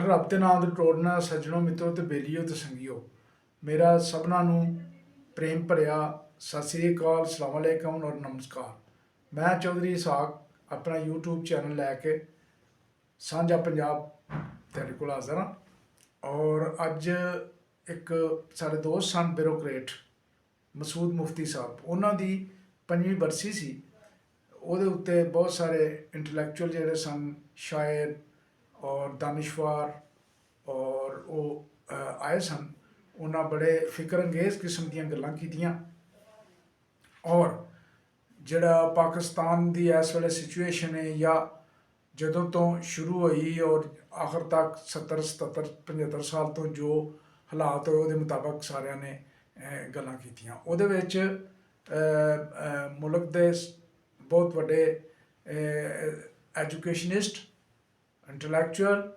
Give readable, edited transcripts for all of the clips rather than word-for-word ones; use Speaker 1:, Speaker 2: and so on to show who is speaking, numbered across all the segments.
Speaker 1: ਰੱਬ ਦੇ ਨਾਮ ਦੇ ਟੋੜਨਾ ਸੱਜਣੋ ਮਿੱਤਰੋ ਤੇ ਬੇਲੀਓ ਤੇ ਸੰਗੀਓ, ਮੇਰਾ ਸਭਨਾਂ ਨੂੰ ਪ੍ਰੇਮ ਭਰਿਆ ਸਤਿ ਸ੍ਰੀ ਅਕਾਲ, ਸਲਾਮ ਅਲੈਕਮ ਔਰ ਨਮਸਕਾਰ। ਮੈਂ ਚੌਧਰੀ ਇਸਾਕ ਆਪਣਾ YouTube ਚੈਨਲ ਲੈ ਕੇ ਸਾਂਝਾ ਪੰਜਾਬ ਤੁਹਾਡੇ ਕੋਲ ਹਾਜ਼ਰ ਹਾਂ। ਔਰ ਅੱਜ ਇੱਕ ਸਾਡੇ ਦੋਸਤ ਸਨ ਬਿਊਰੋਕਰੇਟ ਮਸੂਦ ਮੁਫਤੀ ਸਾਹਿਬ, ਉਹਨਾਂ ਦੀ 5ਵੀਂ ਬਰਸੀ ਸੀ। ਉਹਦੇ ਉੱਤੇ ਬਹੁਤ ਸਾਰੇ ਇੰਟਲੈਕਚੁਅਲ ਜਿਹੜੇ ਸਨ, ਸ਼ਾਇਰ ਔਰ ਦਾਨਿਸ਼ਵਾਰ ਔਰ ਉਹ ਆਏ ਸਨ। ਉਹਨਾਂ ਬੜੇ ਫਿਕਰ ਅੰਗੇਜ਼ ਕਿਸਮ ਦੀਆਂ ਗੱਲਾਂ ਕੀਤੀਆਂ। ਔਰ ਜਿਹੜਾ ਪਾਕਿਸਤਾਨ ਦੀ ਇਸ ਵੇਲੇ ਸਿਚੁਏਸ਼ਨ ਹੈ ਜਾਂ ਜਦੋਂ ਤੋਂ ਸ਼ੁਰੂ ਹੋਈ ਔਰ ਆਖਰ ਤੱਕ 70 77 75 ਸਾਲ ਤੋਂ ਜੋ ਹਾਲਾਤ ਹੋਏ ਉਹਦੇ ਮੁਤਾਬਕ ਸਾਰਿਆਂ ਨੇ ਗੱਲਾਂ ਕੀਤੀਆਂ। ਉਹਦੇ ਵਿੱਚ ਮੁਲਕ ਦੇ ਬਹੁਤ ਵੱਡੇ ਐਜੂਕੇਸ਼ਨਿਸਟ, ਇੰਟਲੈਕਚੁਅਲ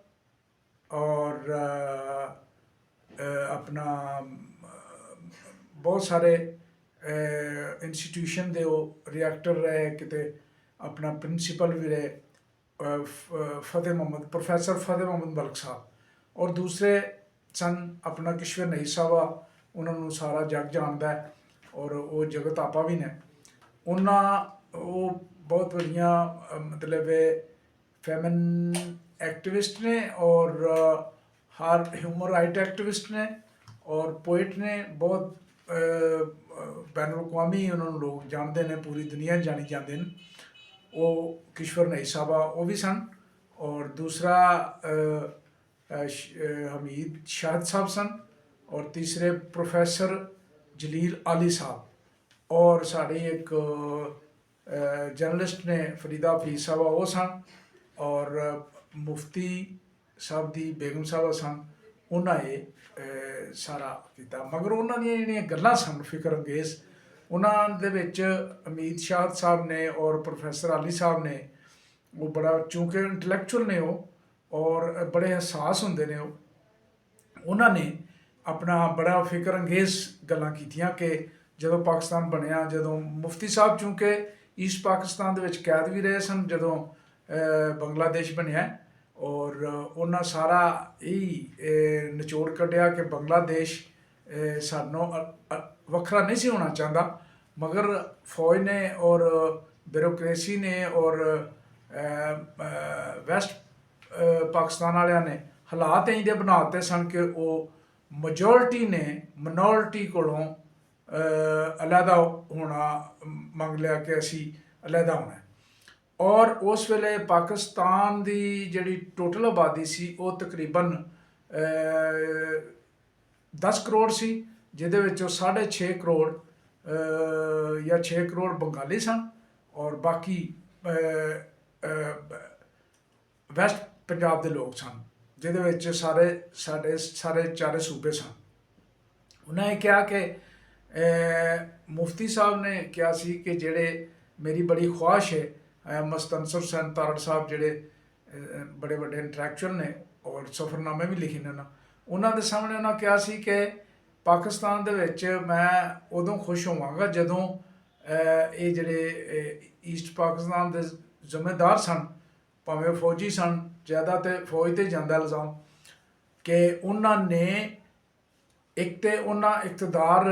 Speaker 1: ਔਰ ਆਪਣਾ ਬਹੁਤ ਸਾਰੇ ਇੰਸਟੀਟਿਊਸ਼ਨ ਦੇ ਉਹ ਰਿਐਕਟਰ ਰਹੇ, ਕਿਤੇ ਆਪਣਾ ਪ੍ਰਿੰਸੀਪਲ ਵੀ ਰਹੇ, ਪ੍ਰੋਫੈਸਰ ਫਤਿਹ ਮੁਹੰਮਦ ਮਲਕ ਸਾਹਿਬ, ਔਰ ਦੂਸਰੇ ਸਨ ਆਪਣਾ ਕਿਸ਼ਵਰ ਨਈ ਸਾਹਿਬ, ਉਹਨਾਂ ਨੂੰ ਸਾਰਾ ਜੱਗ ਜਾਣਦਾ ਔਰ ਉਹ ਜਗਤ ਆਪਾ ਵੀ ਨੇ। ਉਹ ਬਹੁਤ ਵਧੀਆ ਮਤਲਬ ਫੈਮਨ ਐਕਟਿਵਿਸਟ ਨੇ ਔਰ ਹਰ ਹਿਊਮਨ ਰਾਈਟ ਐਕਟਿਵਿਸਟ ਨੇ ਔਰ ਪੋਇਟ ਨੇ। ਬਹੁਤ ਬੈਨ ਅਲ-ਅਕਵਾਮੀ ਉਹਨਾਂ ਨੂੰ ਲੋਕ ਜਾਣਦੇ ਨੇ, ਪੂਰੀ ਦੁਨੀਆ ਜਾਣੀ ਜਾਂਦੇ ਨੇ। ਉਹ ਕਿਸ਼ਵਰ ਨਈ ਸਾਹਿਬ ਉਹ ਵੀ ਸਨ, ਔਰ ਦੂਸਰਾ ਹਮੀਦ ਸ਼ਾਹਿਦ ਸਾਹਿਬ ਸਨ, ਔਰ ਤੀਸਰੇ ਪ੍ਰੋਫੈਸਰ ਜਲੀਲ ਆਲੀ ਸਾਹਿਬ, ਔਰ ਸਾਡੀ ਇੱਕ ਜਰਨਲਿਸਟ ਨੇ ਫਰੀਦਾ ਹਫੀਜ਼ ਸਾਹਿਬ ਉਹ ਸਨ, ਔਰ ਮੁਫਤੀ ਸਾਹਿਬ ਦੀ ਬੇਗਮ ਸਾਹਿਬ ਸਨ। ਉਹਨਾਂ ਇਹ ਸਾਰਾ ਕੀਤਾ। ਮਗਰ ਉਹਨਾਂ ਦੀਆਂ ਜਿਹੜੀਆਂ ਗੱਲਾਂ ਸਨ ਫਿਕਰ ਅੰਗੇਜ਼, ਉਹਨਾਂ ਦੇ ਵਿੱਚ ਹਮੀਦ ਸ਼ਾਹਿਦ ਸਾਹਿਬ ਨੇ ਔਰ ਪ੍ਰੋਫੈਸਰ ਆਲੀ ਸਾਹਿਬ ਨੇ, ਉਹ ਬੜਾ ਚੂੰਕਿ ਇੰਟਲੈਕਚੁਅਲ ਨੇ ਉਹ ਔਰ ਬੜੇ ਹਸਾਸ ਹੁੰਦੇ ਨੇ, ਉਹਨਾਂ ਨੇ ਆਪਣਾ ਬੜਾ ਫਿਕਰ ਅੰਗੇਜ਼ ਗੱਲਾਂ ਕੀਤੀਆਂ ਕਿ ਜਦੋਂ ਪਾਕਿਸਤਾਨ ਬਣਿਆ, ਜਦੋਂ ਮੁਫਤੀ ਸਾਹਿਬ ਚੂੰਕਿ ਈਸਟ ਪਾਕਿਸਤਾਨ ਦੇ ਵਿੱਚ ਕੈਦ ਵੀ ਰਹੇ ਸਨ ਜਦੋਂ ਬੰਗਲਾਦੇਸ਼ ਬਣਿਆ, ਔਰ ਉਹਨਾਂ ਸਾਰਾ ਇਹ ਨਿਚੋੜ ਕੱਢਿਆ ਕਿ ਬੰਗਲਾਦੇਸ਼ ਸਾਨੂੰ ਵੱਖਰਾ ਨਹੀਂ ਸੀ ਹੋਣਾ ਚਾਹੁੰਦਾ, ਮਗਰ ਫੌਜ ਨੇ ਔਰ ਬਿਊਰੋਕਰੇਸੀ ਨੇ ਔਰ ਵੈਸਟ ਪਾਕਿਸਤਾਨ ਵਾਲਿਆਂ ਨੇ ਹਾਲਾਤ ਇੰਝ ਦੇ ਬਣਾ ਦਿੱਤੇ ਸਨ ਕਿ ਉਹ ਮੈਜੋਰਟੀ ਨੇ ਮਿਨੋਰਟੀ ਕੋਲੋਂ ਅਲੱਗਾ ਹੋਣਾ ਮੰਗ ਲਿਆ ਕਿ ਅਸੀਂ ਅਲੱਗਾ ਹੋਣਾ। ਔਰ ਉਸ ਵੇਲੇ ਪਾਕਿਸਤਾਨ ਦੀ ਜਿਹੜੀ ਟੋਟਲ ਆਬਾਦੀ ਸੀ ਉਹ ਤਕਰੀਬਨ 10 ਕਰੋੜ ਸੀ, ਜਿਹਦੇ ਵਿੱਚੋਂ 6.5 ਕਰੋੜ ਜਾਂ 6 ਕਰੋੜ ਬੰਗਾਲੀ ਸਨ, ਔਰ ਬਾਕੀ ਵੈਸਟ ਪੰਜਾਬ ਦੇ ਲੋਕ ਸਨ, ਜਿਹਦੇ ਵਿੱਚ ਸਾਰੇ ਚਾਰੇ ਸੂਬੇ ਸਨ। ਉਹਨਾਂ ਨੇ ਕਿਹਾ ਕਿ ਮੁਫਤੀ ਸਾਹਿਬ ਨੇ ਕਿਹਾ ਸੀ ਕਿ ਜਿਹੜੇ ਮੇਰੀ ਬੜੀ ਖੁਆਇਸ਼ ਹੈ, ਮਸਤਨਸਰ ਹੁਸੈਨ ਤਾਰੜ ਸਾਹਿਬ ਜਿਹੜੇ ਬੜੇ ਵੱਡੇ ਇੰਟਲੈਕਚੁਅਲ ਨੇ ਔਰ ਸਫ਼ਰਨਾਮੇ ਵੀ ਲਿਖੇ ਨੇ ਉਹਨਾਂ ਦੇ ਸਾਹਮਣੇ ਉਹਨਾਂ ਕਿਹਾ ਸੀ ਕਿ ਪਾਕਿਸਤਾਨ ਦੇ ਵਿੱਚ ਮੈਂ ਉਦੋਂ ਖੁਸ਼ ਹੋਵਾਂਗਾ ਜਦੋਂ ਇਹ ਜਿਹੜੇ ਈਸਟ ਪਾਕਿਸਤਾਨ ਦੇ ਜ਼ਿੰਮੇਦਾਰ ਸਨ, ਭਾਵੇਂ ਫੌਜੀ ਸਨ, ਜ਼ਿਆਦਾ ਤੇ ਫੌਜ 'ਤੇ ਜਾਂਦਾ ਇਲਜ਼ਾਮ, ਕਿ ਉਹਨਾਂ ਨੇ ਇੱਕ ਤੇ ਉਹਨਾਂ ਇਕਤਦਾਰ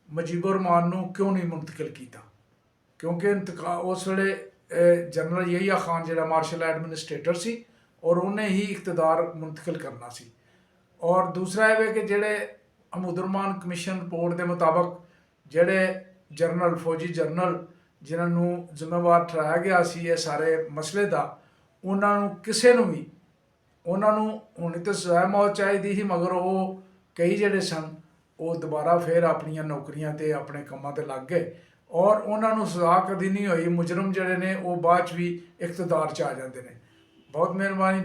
Speaker 1: ਮੁਜੀਬੁਰ ਰਹਿਮਾਨ ਨੂੰ ਕਿਉਂ ਨਹੀਂ ਮੁੰਤਕਿਲ ਕੀਤਾ, ਕਿਉਂਕਿ ਉਸ ਵੇਲੇ ਜਨਰਲ ਯਹੀਆ ਖਾਨ ਜਿਹੜਾ ਮਾਰਸ਼ਲ ਐਡਮਿਨਿਸਟ੍ਰੇਟਰ ਸੀ ਔਰ ਉਹਨੇ ਹੀ ਇਕਤਦਾਰ ਮੁੰਤਕਿਲ ਕਰਨਾ ਸੀ। ਔਰ ਦੂਸਰਾ ਇਹ ਕਿ ਜਿਹੜੇ ਹਮੂਦ ਰਹਿਮਾਨ ਕਮਿਸ਼ਨ ਰਿਪੋਰਟ ਦੇ ਮੁਤਾਬਕ ਜਿਹੜੇ ਜਨਰਲ ਫੌਜੀ ਜਨਰਲ ਜਿਨ੍ਹਾਂ ਨੂੰ ਜ਼ਿੰਮੇਵਾਰ ਠਹਿਰਾਇਆ ਗਿਆ ਸੀ ਇਹ ਸਾਰੇ ਮਸਲੇ ਦਾ, ਉਹਨਾਂ ਨੂੰ ਕਿਸੇ ਨੂੰ ਵੀ ਉਹਨਾਂ ਨੂੰ ਹੁਣ ਤਾਂ ਸਜ਼ਾ ਮੌਤ ਚਾਹੀਦੀ ਸੀ, ਮਗਰ ਉਹ ਕਈ ਜਿਹੜੇ ਸਨ ਉਹ ਦੁਬਾਰਾ ਫਿਰ ਆਪਣੀਆਂ ਨੌਕਰੀਆਂ 'ਤੇ ਆਪਣੇ ਕੰਮਾਂ 'ਤੇ ਲੱਗ ਗਏ ਔਰ ਉਹਨਾਂ ਨੂੰ ਸਜ਼ਾ ਕਦੀ ਨਹੀਂ ਹੋਈ। ਮੁਜਰਮ ਜਿਹੜੇ ਨੇ ਉਹ ਬਾਅਦ 'ਚ ਵੀ ਇਕਤਦਾਰ 'ਚ ਆ ਜਾਂਦੇ ਨੇ। ਬਹੁਤ ਮਿਹਰਬਾਨੀ,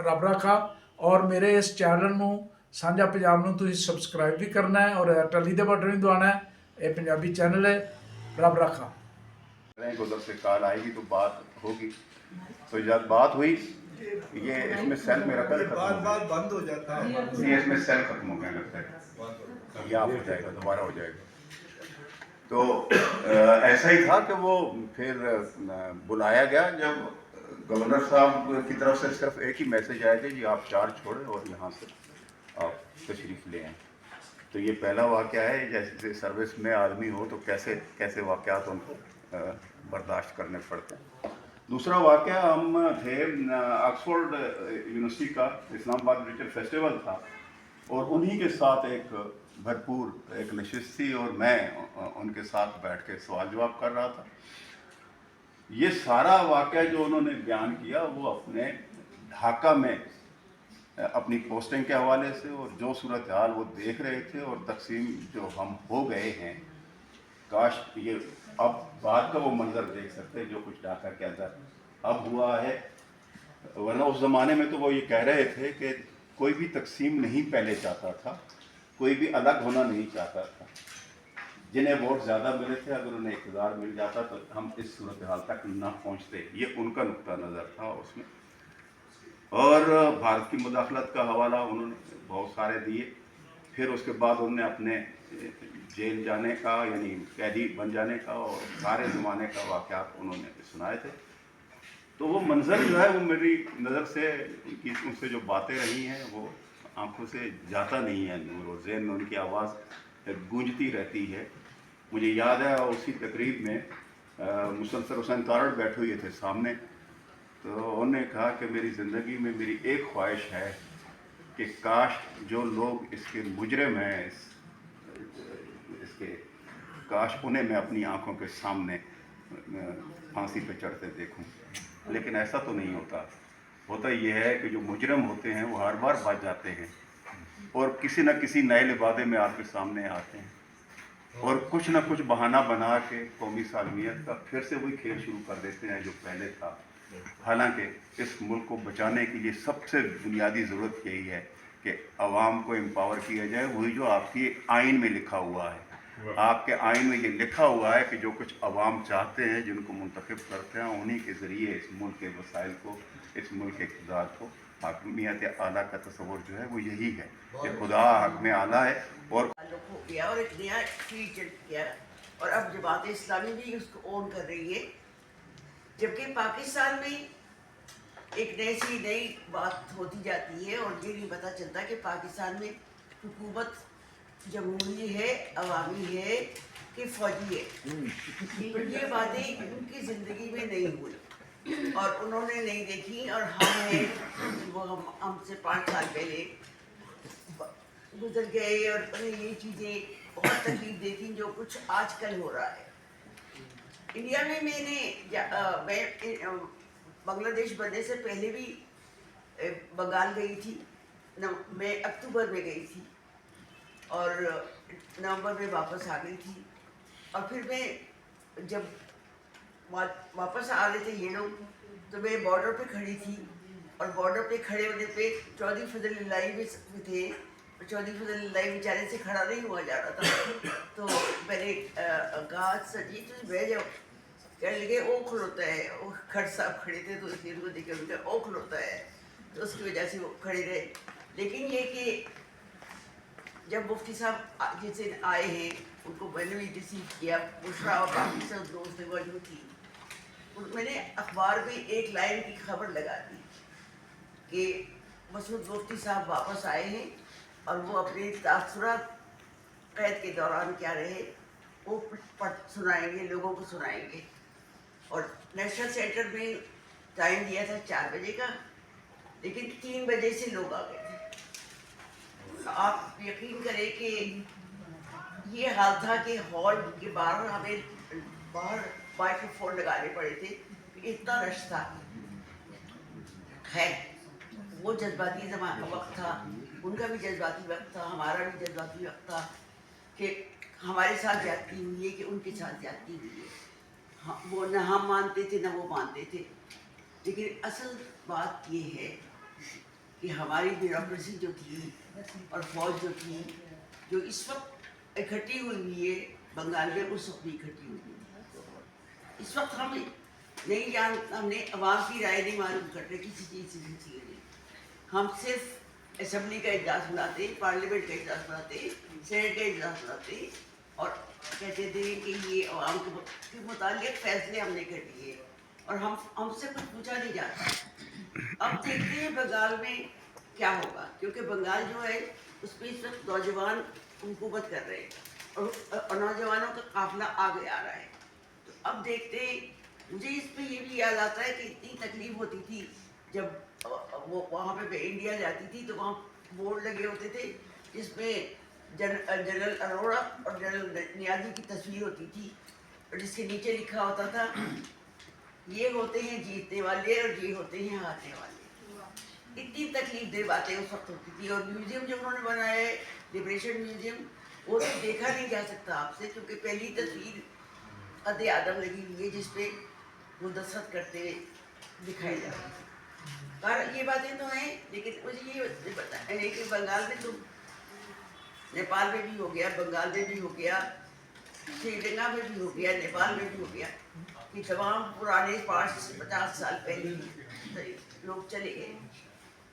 Speaker 1: ਰੱਬ ਰੱਖਾ। ਔਰ ਮੇਰੇ ਇਸ ਚੈਨਲ ਨੂੰ ਸਾਂਝਾ ਪੰਜਾਬ ਨੂੰ ਤੁਸੀਂ ਸਬਸਕ੍ਰਾइब भी करना है और टली दे बटन भी दबाना है। ये पंजाबी चैनल है। रब रखा।
Speaker 2: उधर से कॉल आएगी तो बात होगी, तो जब बात हुई ये इसमें सेल मेरा कल बात बंद हो जाता है, ये इसमें सेल खत्म हो गया लगता है, ये ऑफ हो जाएगा, दोबारा हो जाएगा। तो ऐसा ही था कि वो फिर बुलाया गया जब गवर्नर साहब की तरफ से सिर्फ एक ही मैसेज आया था जी आप चार्ज छोड़ें और यहाँ से आप तशरीफ़ ले आएँ। तो ये पहला वाक़या है, जैसे सर्विस में आदमी हो तो कैसे कैसे वाक़यात उनको बर्दाश्त करने पड़ते हैं। दूसरा वाक़या, हम थे ऑक्सफोर्ड यूनिवर्सिटी का इस्लामाबाद लिटरेचर फेस्टिवल था और उन्हीं के साथ एक भरपूर एक नशिस्त थी और मैं उनके साथ बैठ के सवाल जवाब कर रहा था। ये सारा वाक़या जो उन्होंने बयान किया वो अपने ढाका में अपनी पोस्टिंग के हवाले से और जो सूरत हाल वो देख रहे थे और तकसीम जो हम हो गए हैं, काश ये अब बाद का वो मंजर देख सकते हैं जो कुछ ढाका के अंदर अब हुआ है। वरना उस ज़माने में तो वो ये कह रहे थे कि कोई भी तकसीम नहीं पहले चाहता था, कोई भी अलग होना नहीं चाहता था। जिन्हें वोट ज़्यादा मिले थे, अगर उन्हें इक़्तिदार मिल जाता तो हम इस सूरत हाल तक ना पहुँचते। ये उनका नुक्ता नज़र था उसमें। और भारत की मुदाखलत का हवाला उन्होंने बहुत सारे दिए। फिर उसके बाद उन्होंने अपने जेल जाने का यानी कैदी बन जाने का और सारे ज़माने का वाक़यात उन्होंने सुनाए थे। तो वो मंज़र जो है वो मेरी नज़र से उनसे जो बातें रही हैं वो आंखों से जाता नहीं है नूर, और ज़हन में उनकी आवाज़ गूंजती रहती है। मुझे याद है उसी तकरीब में मुसलसल हुसैन तारड़ बैठे हुए थे सामने, तो उन्होंने कहा कि मेरी ज़िंदगी में मेरी एक ख्वाहिश है कि काश जो लोग इसके मुजरिम हैं इसके काश उन्हें मैं अपनी आंखों के सामने फांसी पे चढ़ते देखूं। लेकिन ऐसा तो नहीं होता। होता यह है कि जो मुजरिम होते हैं वो हर बार बच जाते हैं और किसी न किसी नए लिबादे में आपके सामने आते हैं और कुछ न कुछ बहाना बना के कौमी सालमियत का फिर से वही खेल शुरू कर देते हैं जो पहले था। हालांकि इस मुल्क को बचाने के लिए सबसे बुनियादी ज़रूरत यही है कि अवाम को एम्पावर किया जाए। वही जो आपकी आइन में लिखा हुआ है, आपके आइन में ये लिखा हुआ है कि जो कुछ अवाम चाहते हैं, जिनको मुंतखब करते हैं, उन्हीं के ज़रिए इस मुल्क के वसाइल को, इस मुल्क के इक़्तिदार को, हाकिमियत आला का तस्वुर जो है वो यही है कि खुदा हक में आला है। और
Speaker 3: किया और एक नया फील्ड किया और अब जमात इस्लामी भी उसको ओन कर रही है। जबकि पाकिस्तान में एक नई बात होती जाती है और ये नहीं पता चलता कि पाकिस्तान में हुकूमत जमहूरी है, अवामी है कि फौजी है। ये बातें उनकी ज़िंदगी में नहीं हुई और उन्होंने नहीं देखी। और हम हैं वो हमसे 5 साल पहले गुजर गए और ये चीज़ें बहुत तकलीफ देखी जो कुछ आजकल हो रहा है इंडिया में। मैं बांग्लादेश बनने से पहले भी बंगाल गई थी। मैं अक्टूबर में गई थी और नवंबर में वापस आ गई थी। और फिर मैं जब वापस आ रहे थे ये लोग, तो मैं बॉर्डर पे खड़ी थी और बॉर्डर पे खड़े होने पे चौधरी फजल में थे। चौधरी फजल बेचारे से खड़ा नहीं हुआ जा रहा था। तो मैंने कहा सर जी तुम बह जाओ। कहने लगे ओ खलोता है। वो खट साहब खड़े थे तो इसलिए उनको देख कर ओ खलोता है, तो उसकी वजह से वो खड़े रहे। लेकिन ये कि जब मुफ्ती साहब जिस दिन आए हैं उनको मैंने भी रिसीव किया, बुशरा और बाकी सब दोस्त मौजूद थी। मैंने अखबार में एक लाइन की खबर लगा दी कि मसूद मुफ्ती साहब वापस आए हैं और वो अपने तासुरात कैद के दौरान क्या रहे वो सुनाएंगे, लोगों को सुनाएंगे। और नेशनल सेंटर में टाइम दिया था 4 बजे का, लेकिन 3 बजे से लोग आ गए थे। आप यकीन करें कि ये हाल था कि हॉल के बाहर हमें बाहर माइक्रोफोन लगाने पड़े थे, इतना रश था। खैर वो जज्बाती वक्त था, उनका भी जज्बाती वक्त था, हमारा भी जज्बाती वक्त था कि हमारे साथ ज्यादती हुई है कि उनके साथ ज्यादती हुई है। वो न हम मानते थे न वो मानते थे। लेकिन असल बात ये है कि हमारी ब्यूरोक्रेसी जो थी और फौज जो थी, जो इस वक्त इकट्ठी हुई है बंगाल में, उस वक्त भी इकट्ठी हुई है। इस वक्त हम नहीं हमने अवाम की राय नहीं मालूम कर रहे किसी चीज़ से। हम सिर्फ असम्बली का इजलास बुलाते, पार्लियामेंट का इजलास बुलाते, सेनेट का इजलास बुलाते और कहते थे कि ये अवाम के मुतालिक फैसले हमने कर लिए। और हमसे कुछ पूछा नहीं जाता। अब देखते हैं बंगाल में क्या होगा, क्योंकि बंगाल जो है उसमें इस वक्त नौजवान हुकूमत कर रहे हैं और नौजवानों का काफिला आगे आ रहा है। तो अब देखते हैं। मुझे इसमें ये भी याद आता है कि इतनी तकलीफ होती थी जब वो वहाँ पे इंडिया जाती थी तो वहाँ बोर्ड लगे होते थे जिसमें जनरल अरोड़ा और जनरल नियाजी की तस्वीर होती थी और जिसके नीचे लिखा होता था ये होते हैं जीतने वाले और ये होते हैं हारने वाले। इतनी तकलीफ दे बातें उस वक्त होती थी। और म्यूजियम जो उन्होंने बनाया है लिबरेशन म्यूजियम, वो तो देखा नहीं जा सकता आपसे, क्योंकि पहली तस्वीर कद आदम लगी हुई है जिसपे वो दस्तखत करते हुए दिखाए जाते हैं। और ये बातें तो हैं, लेकिन मुझे ये बताया है कि बंगाल में तो नेपाल में भी हो गया, बंगाल में भी हो गया, श्रीलंका में भी हो गया, नेपाल में भी हो गया कि तमाम पुराने 50 साल पहले लोग चले गए।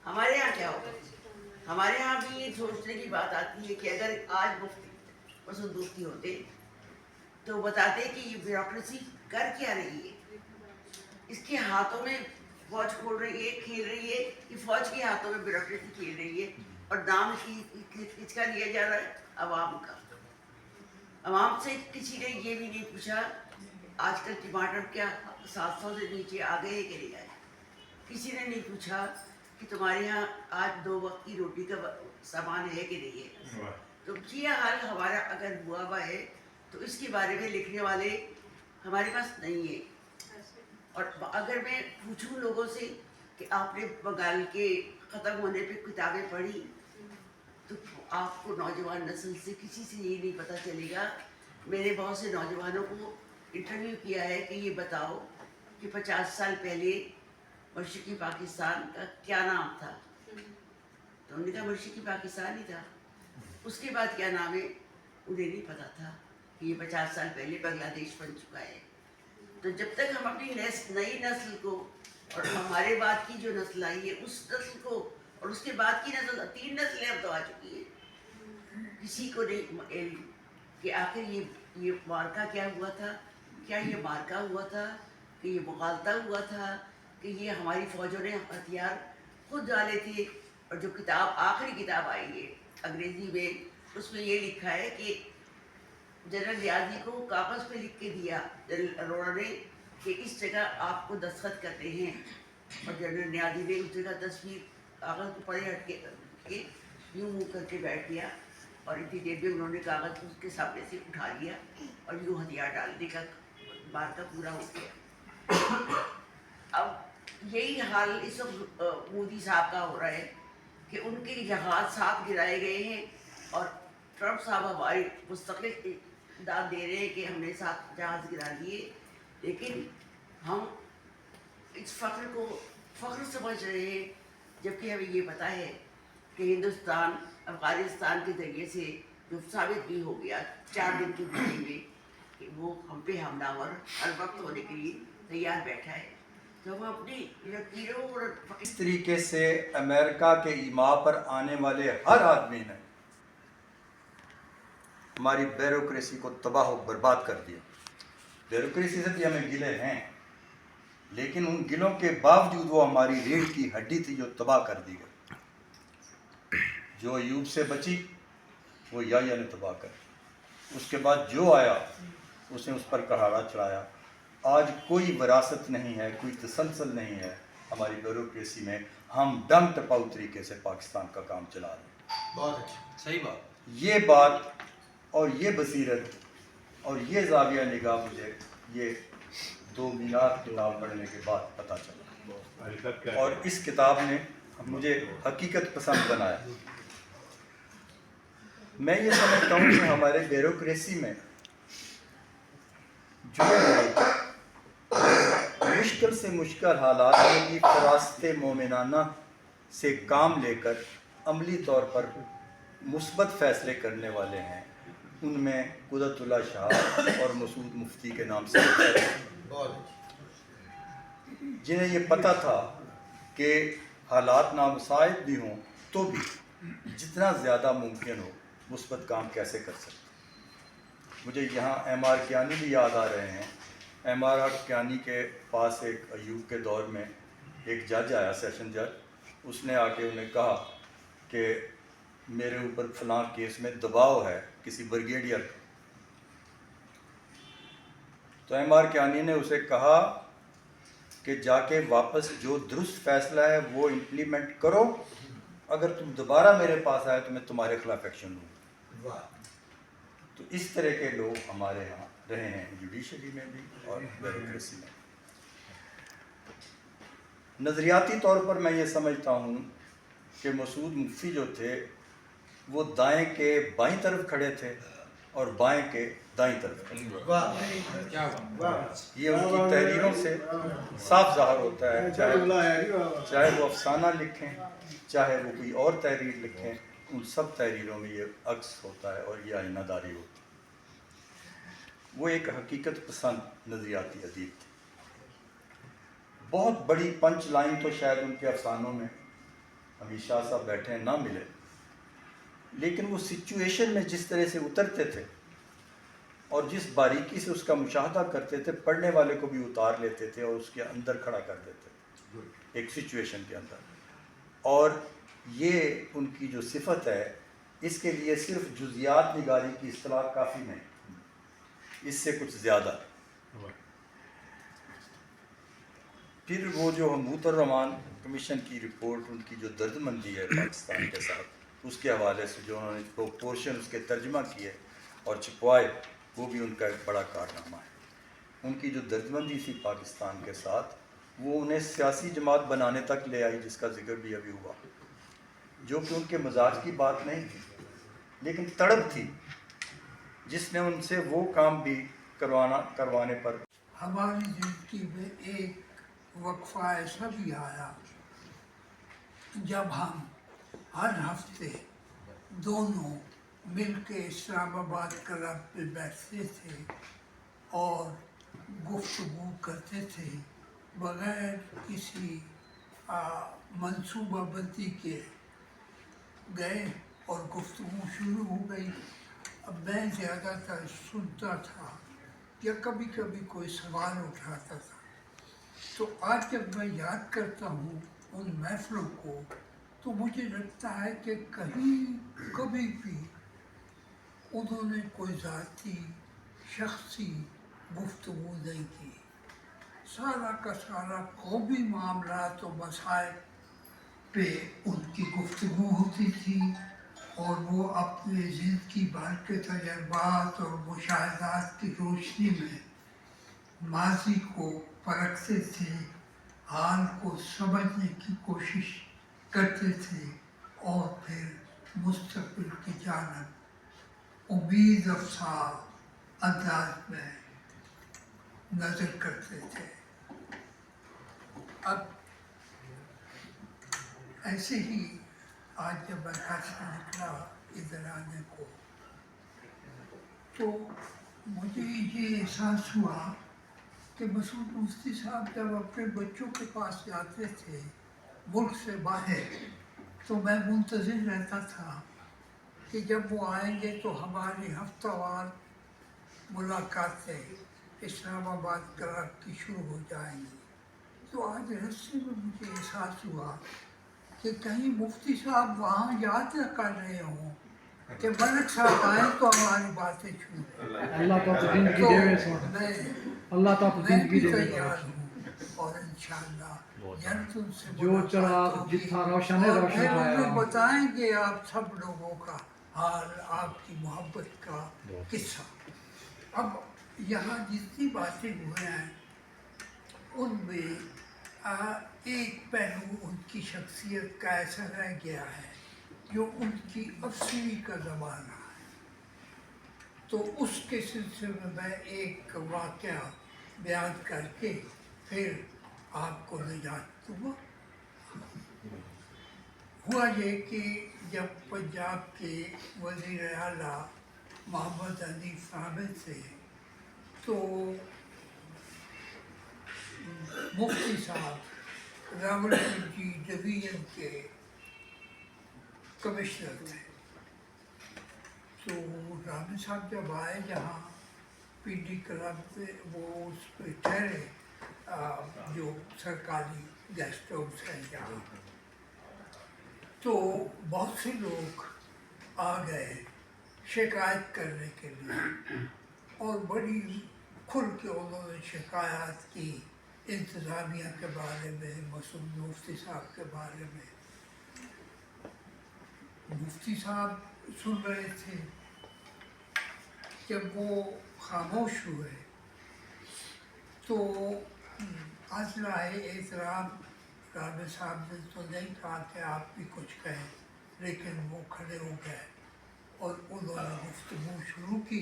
Speaker 3: हमारे यहाँ क्या होगा? हमारे यहाँ भी ये सोचने की बात आती है कि अगर आज मुफ्ती वसंतोस्ती होते तो बताते कि ये ब्यूरोक्रेसी कर क्या रही है, इसके हाथों में फौज खोल रही है, खेल रही है, कि फौज के हाथों में ब्यूरोक्रेसी खेल रही है और नाम किसका लिया जा रहा है? अवाम का। अवाम से किसी ने ये भी नहीं पूछा आजकल टमाटर क्या 700 से नीचे आ गए कि नहीं आए। किसी ने नहीं पूछा कि तुम्हारे यहाँ आज 2 वक्त की रोटी का सामान है कि नहीं है। तो ये हाल हमारा अगर हुआ हुआ है तो इसके बारे में लिखने वाले हमारे पास नहीं है। और अगर मैं पूछूं लोगों से कि आपने बंगाल के ख़त्म होने पे किताबें पढ़ी, तो आपको नौजवान नस्ल से किसी से ये नहीं पता चलेगा। मैंने बहुत से नौजवानों को इंटरव्यू किया है कि ये बताओ कि 50 साल पहले मशरक़ी पाकिस्तान का क्या नाम था, तो उन्होंने कहा मशरक़ी पाकिस्तान ही था। उसके बाद क्या नाम है उन्हें नहीं पता था कि ये 50 साल पहले बांग्लादेश बन चुका है। तो जब तक हम अपनी नई नस्ल को और हमारे बाद की जो नस्ल आई है उस नस्ल को और उसके बाद की नस्ल, 3 नस्लें अब तो आ चुकी है, किसी को नहीं कि आखिर ये मार्का क्या हुआ था, क्या ये मार्का हुआ था कि ये मुगालता हुआ था कि ये हमारी फ़ौजों ने हथियार खुद डाले थे। और जो किताब आखिरी किताब आई है अंग्रेज़ी में, उसमें ये लिखा है कि जनरल नियाज़ी को कागज़ पे लिख के दिया जनरल अरोड़ा ने कि इस जगह आपको दस्तखत करते हैं, और जनरल नियाज़ी ने उस जगह तस्वीर कागज़ को परे हट के यूँ मुँह करके बैठ गया और इतनी देर में उन्होंने कागज़ उसके सामने से उठा लिया और यूँ हथियार डालने का मार्का पूरा हो गया। अब यही हाल इस वक्त मोदी साहब का हो रहा है कि उनके जहाज़ साथ गिराए गए हैं और ट्रम्प साहब हमारी मुस्तक़िल दाद दे रहे हैं कि हमने 7 जहाज़ गिरा दिए, लेकिन हम इस फ़ख्र को फ़ख्र समझ रहे हैं, जबकि हमें ये पता है कि हिंदुस्तान अफ़गानिस्तान के ज़रिए से जो साबित भी हो गया 4 दिन की मीटिंग में कि वो हम पे हमलावर हर वक्त होने के लिए तैयार बैठा है। तो हम अपनी लकीरों और
Speaker 4: इस तरीके से अमेरिका के ईमा पर आने वाले हर आदमी ने हमारी ब्यूरोक्रेसी को तबाह और बर्बाद कर दिया। ब्यूरोक्रेसी से भी हमें गिले हैं, लेकिन उन गिलों के बावजूद वो हमारी रीढ़ की हड्डी थी जो तबाह कर दी गई। जो अयूब से बची वो याह्या ने तबाह कर दी। उसके बाद जो आया उसने उस पर कहाड़ा चढ़ाया। आज कोई विरासत नहीं है, कोई तसलसल नहीं है हमारी ब्यूरोक्रेसी में। हम डम टपाऊ तरीके से पाकिस्तान का काम चला रहे हैं।
Speaker 5: बहुत अच्छा, सही बात।
Speaker 4: ये बात और ये बसीरत और ये ज़ाविया निगाह मुझे ये 2 मीनार किताब पढ़ने के बाद पता चला, और इस किताब ने मुझे हकीकत पसंद बनाया। मैं ये समझता हूँ कि हमारे ब्यूरोक्रेसी में जो मुश्किल से मुश्किल हालात में भी फरासत मोमिनाना से काम लेकर अमली तौर पर मुस्बत फ़ैसले करने वाले हैं, उनमें कुदरतुल्लाह शाह और मसूद मुफ्ती के नाम से जिन्हें ये पता था कि हालात नामुसाइद भी हों तो भी जितना ज़्यादा मुमकिन हो मुस्बत काम कैसे कर सकते। मुझे यहाँ एम आर कियानी भी याद आ रहे हैं। ایم آر کیانی کے پاس ایک ایوب کے دور میں ایک جج آیا، سیشن جج. اس نے آ کے انہیں کہا کہ میرے اوپر فلاں کیس میں دباؤ ہے کسی بریگیڈیئر کا. تو ایم آر کیانی نے اسے کہا کہ جا کے واپس جو درست فیصلہ ہے وہ امپلیمنٹ کرو، اگر تم دوبارہ میرے پاس آئے تو میں تمہارے خلاف ایکشن لوں. تو اس طرح کے لوگ ہمارے ہاں رہے ہیں جوڈیشری میں بھی اور بیوروکریسی میں. نظریاتی طور پر میں یہ سمجھتا ہوں کہ مسعود مفتی جو تھے وہ دائیں کے بائیں طرف کھڑے تھے اور بائیں کے دائیں طرف کھڑے تھے. یہ ان کی تحریروں سے صاف ظاہر ہوتا ہے، چاہے وہ افسانہ لکھیں، چاہے وہ کوئی اور تحریر لکھیں، ان سب تحریروں میں یہ عکس ہوتا ہے اور یہ آئینہ داری ہوتی ہے. وہ ایک حقیقت پسند نظریاتی ادیب تھے. بہت بڑی پنچ لائن تو شاید ان کے افسانوں میں حمید شاہ صاحب بیٹھے ہیں نہ ملے، لیکن وہ سچویشن میں جس طرح سے اترتے تھے اور جس باریکی سے اس کا مشاہدہ کرتے تھے، پڑھنے والے کو بھی اتار لیتے تھے اور اس کے اندر کھڑا کر دیتے تھے ایک سچویشن کے اندر. اور یہ ان کی جو صفت ہے، اس کے لیے صرف جزیات نگاری کی اصطلاح کافی نہیں، اس سے کچھ زیادہ. پھر وہ جو حمود الرحمان کمیشن کی رپورٹ، ان کی جو درد مندی ہے پاکستان کے ساتھ، اس کے حوالے سے جو انہوں نے پورشن اس کے ترجمہ کیے اور چھپوائے، وہ بھی ان کا ایک بڑا کارنامہ ہے. ان کی جو درد مندی تھی پاکستان کے ساتھ، وہ انہیں سیاسی جماعت بنانے تک لے آئی، جس کا ذکر بھی ابھی ہوا، جو کہ ان کے مزاج کی بات نہیں تھی، لیکن تڑپ تھی جس نے ان سے وہ کام بھی کروانے پر.
Speaker 5: ہماری زندگی میں ایک وقفہ ایسا بھی آیا جب ہم ہر ہفتے دونوں مل کے اسلام آباد کلب پہ بیٹھتے تھے اور گفتگو کرتے تھے بغیر کسی منصوبہ بندی کے. گئے اور گفتگو شروع ہو گئی. اب میں زیادہ تر سنتا تھا یا کبھی کبھی کوئی سوال اٹھاتا تھا. تو آج جب میں یاد کرتا ہوں ان محفلوں کو تو مجھے لگتا ہے کہ کہیں کبھی بھی انہوں نے کوئی ذاتی شخصی گفتگو نہیں کی. سارا کا سارا قومی معاملات و مسائل پہ ان کی گفتگو ہوتی تھی اور وہ اپنے زندگی بھر کے تجربات اور مشاہدات کی روشنی میں ماضی کو پرکھتے تھے، حال کو سمجھنے کی کوشش کرتے تھے اور پھر مستقبل کی جانب امید افزا انداز میں نظر کرتے تھے. اب ایسے ہی آج جب میں گھر سے نکلا ادھر آنے کو تو مجھے یہ احساس ہوا کہ مسعود مفتی صاحب جب اپنے بچوں کے پاس جاتے تھے ملک سے باہر تو میں منتظر رہتا تھا کہ جب وہ آئیں گے تو ہماری ہفتہ وار ملاقاتیں اسلام آباد کلب کی شروع ہو جائیں گی. تو آج رستے میں مجھے احساس ہوا کہ کہیں مفتی صاحب وہاں یاد نہ کر رہے ہوں کہ ملک صاحب آئیں تو ہماری باتیں شروع ہوں.
Speaker 6: اللہ تو زندگی دے
Speaker 5: میں
Speaker 6: اللہ تو
Speaker 5: میں
Speaker 6: زندگی
Speaker 5: بھی
Speaker 6: دے
Speaker 5: تیار ہوں اور انشاءاللہ جلد ان سے
Speaker 6: جو چلا
Speaker 5: ملاقات ہوگی
Speaker 6: جتنا روشن ہے
Speaker 5: اور
Speaker 6: روشن
Speaker 5: پھر
Speaker 6: آیا.
Speaker 5: انہیں بتائیں گے آپ سب لوگوں کا حال، آپ کی محبت کا قصہ. اب یہاں جتنی باتیں ہوئے ہیں ان میں ایک پہلو ان کی شخصیت کا ایسا رہ گیا ہے جو ان کی افسری کا زمانہ ہے. تو اس کے سلسلے میں میں ایک واقعہ بیان کر کے پھر آپ کو نجات دوں گا. ہوا یہ کہ جب پنجاب کے وزیر اعلیٰ محمد حنیف حامد تھے تو مفتی صاحب راولپنڈی ڈویژن کے کمشنر تھے. تو رامد صاحب جب آئے جہاں पीडी क्लब से वो उस पे ठहरे, जो सरकारी गेस्ट हाउस है यहाँ। तो बहुत से लोग आ गए शिकायत करने के लिए, और बड़ी खुल के उन्होंने शिकायत की इंतज़ामिया के बारे में, मसूद मुफ्ती साहब के बारे में। मुफ्ती साहब सुन रहे थे। जब वो खामोश हुए तो अजलाए एहतराम राबे साहब ने तो नहीं कहा कि आप भी कुछ कहें, लेकिन वो खड़े हो गए और उन्होंने गुफ्तगू शुरू की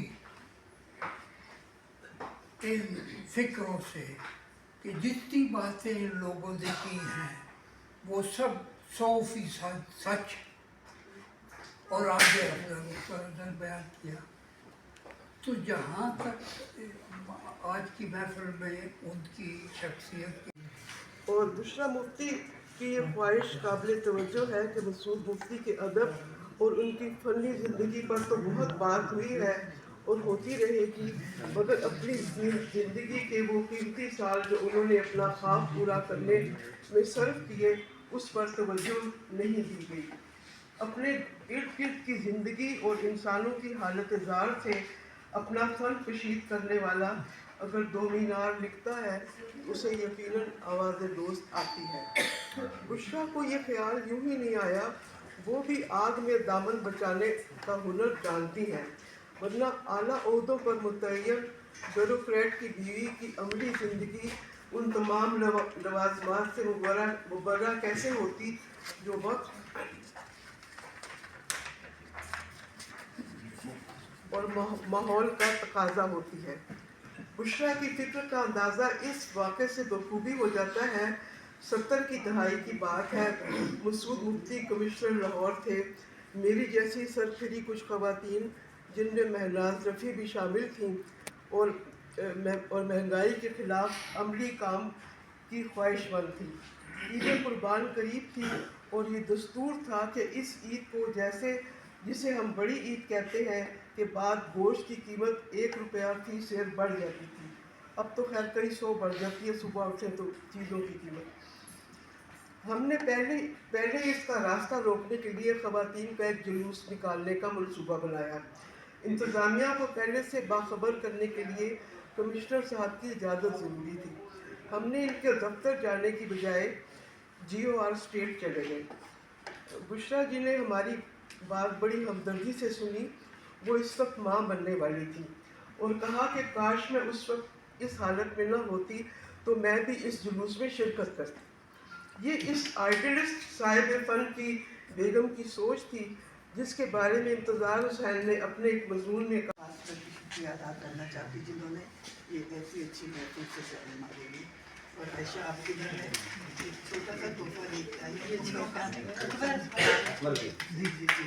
Speaker 5: इन फिक्रों से कि जितनी बातें इन लोगों ने की हैं वो सब 100% सच, और आगे अपना मुस्तक़बिल बयान किया। तो जहाँ तक आज की महफिल में उनकी शख्सियत की,
Speaker 7: और दूसरा मुफ्ती की ये ख्वाहिश काबिल तवज्जो है कि मसूद मुफ्ती के अदब और उनकी फ़नी ज़िंदगी पर तो बहुत बात हुई है और होती रहेगी, मगर अपनी ज़िंदगी के वो कीमती साल जो उन्होंने अपना ख्वाब पूरा करने में सर्फ किए, उस पर तवज्जो नहीं दी गई। अपने इर्द गिर्द की ज़िंदगी और इंसानों की हालत ज़ार से अपना फ़न कशीद करने वाला अगर 2 मीनार लिखता है, उसे यकीनन आवाज़ दोस्त आती है। बुशरा को ये ख्याल यूं ही नहीं आया, वो भी आग में दामन बचाने का हुनर जानती हैं, वरना आला ओहदों पर मुतय्यन ब्यूरोक्रेट की बीवी की अमली ज़िंदगी उन तमाम लवाज़मात से मुबर्रा कैसे होती जो वक्त और माहौल का तकाजा होती है। बुशरा की फिक्र का अंदाज़ा इस वाक़े से बखूबी हो जाता है। 70 की दहाई की बात है। मसूद मुफ्ती कमिश्नर लाहौर थे। मेरी जैसी सरफिरी कुछ ख़वातीन, जिनमें महनाज रफ़ी भी शामिल थीं, और महंगाई के ख़िलाफ़ अमली काम की ख्वाहिशमंद थी। ईद कुर्बान करीब थी और ये दस्तूर था कि इस ईद को जिसे हम बड़ी ईद कहते हैं के बाद गोश्त की कीमत 1 रुपया फी शेर बढ़ जाती थी। अब तो खैर कई 100 बढ़ जाती है सुबह उठे तो चीज़ों की कीमत। हमने पहले इसका रास्ता रोकने के लिए ख़वातीन का एक जुलूस निकालने का मंसूबा बनाया। इंतज़ामिया को पहले से बाखबर करने के लिए कमिश्नर साहब की इजाज़त ज़रूरी थी। हमने इनके दफ्तर जाने की बजाय GOR स्टेट चले गए। बुशरा जी ने हमारी बात बड़ी हमदर्दी से सुनी। वो इस वक्त माँ बनने वाली थी और कहा कि काश मैं उस वक्त इस हालत में न होती तो मैं भी इस जुलूस में शिरकत करती। ये इस आइडियलिस्ट साहिब फ़न की बेगम की सोच थी, जिसके बारे में इम्तियाज़ हुसैन ने अपने एक मज़मून में कहा।
Speaker 3: शुक्रिया अदा करना चाहती जिन्होंने ये ऐसी अच्छी महफिल से जाने हमारे लिए। और आयशा आपके घर में एक छोटा सा तोहफा लेके आई है। जी जी जी।